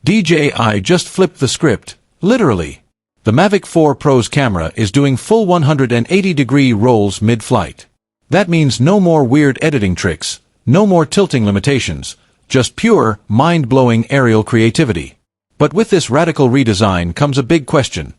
DJI just flipped the script, literally. The Mavic 4 Pro's camera is doing full 180-degree rolls mid-flight. That means no more weird editing tricks, no more tilting limitations, just pure, mind-blowing aerial creativity. But with this radical redesign comes a big question.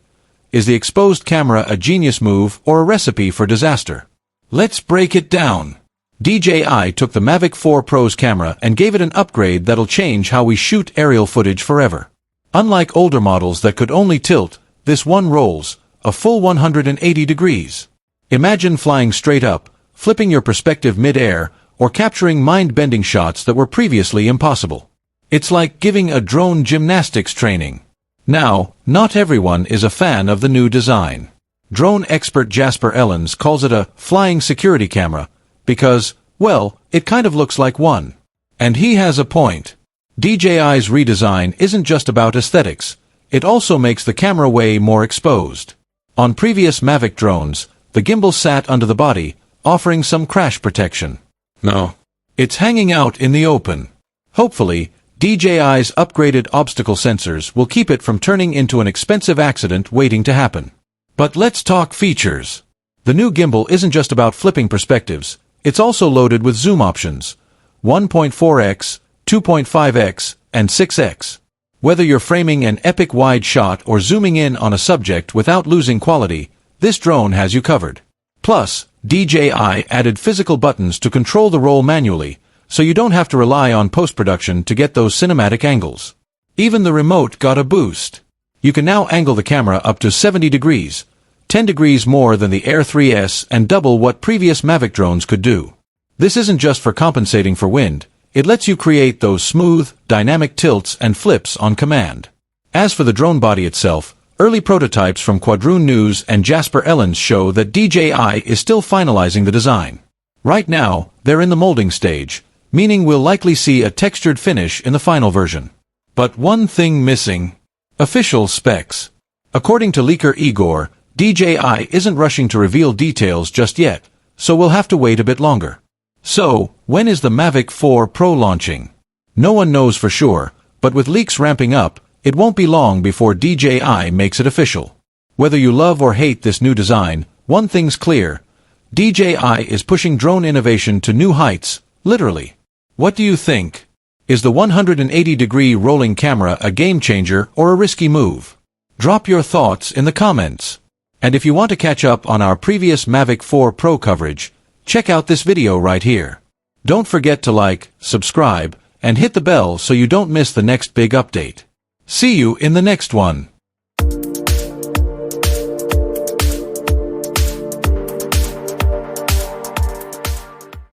Is the exposed camera a genius move or a recipe for disaster? Let's break it down. DJI took the Mavic 4 Pro's camera and gave it an upgrade that'll change how we shoot aerial footage forever. Unlike older models that could only tilt, this one rolls a full 180 degrees. Imagine flying straight up, flipping your perspective mid-air, or capturing mind-bending shots that were previously impossible. It's like giving a drone gymnastics training. Now, not everyone is a fan of the new design. Drone expert Jasper Ellens calls it a flying security camera because, well, it kind of looks like one. And he has a point. DJI's redesign isn't just about aesthetics. It also makes the camera way more exposed. On previous Mavic drones, the gimbal sat under the body, offering some crash protection. No, it's hanging out in the open. Hopefully, DJI's upgraded obstacle sensors will keep it from turning into an expensive accident waiting to happen. But let's talk features. The new gimbal isn't just about flipping perspectives, it's also loaded with zoom options. 1.4x, 2.5x, and 6x. Whether you're framing an epic wide shot or zooming in on a subject without losing quality, this drone has you covered. Plus, DJI added physical buttons to control the roll manually, so you don't have to rely on post-production to get those cinematic angles. Even the remote got a boost. You can now angle the camera up to 70 degrees, 10 degrees more than the Air 3S and double what previous Mavic drones could do. This isn't just for compensating for wind, it lets you create those smooth, dynamic tilts and flips on command. As for the drone body itself, early prototypes from Quadroon News and Jasper Ellens show that DJI is still finalizing the design. Right now, they're in the molding stage, meaning we'll likely see a textured finish in the final version. But one thing missing: official specs. According to leaker Igor, DJI isn't rushing to reveal details just yet, so we'll have to wait a bit longer. So, when is the Mavic 4 Pro launching? No one knows for sure, but with leaks ramping up, it won't be long before DJI makes it official. Whether you love or hate this new design, one thing's clear: DJI is pushing drone innovation to new heights, literally. What do you think? Is the 180-degree rolling camera a game-changer or a risky move? Drop your thoughts in the comments. And if you want to catch up on our previous Mavic 4 Pro coverage, check out this video right here. Don't forget to like, subscribe, and hit the bell so you don't miss the next big update. See you in the next one.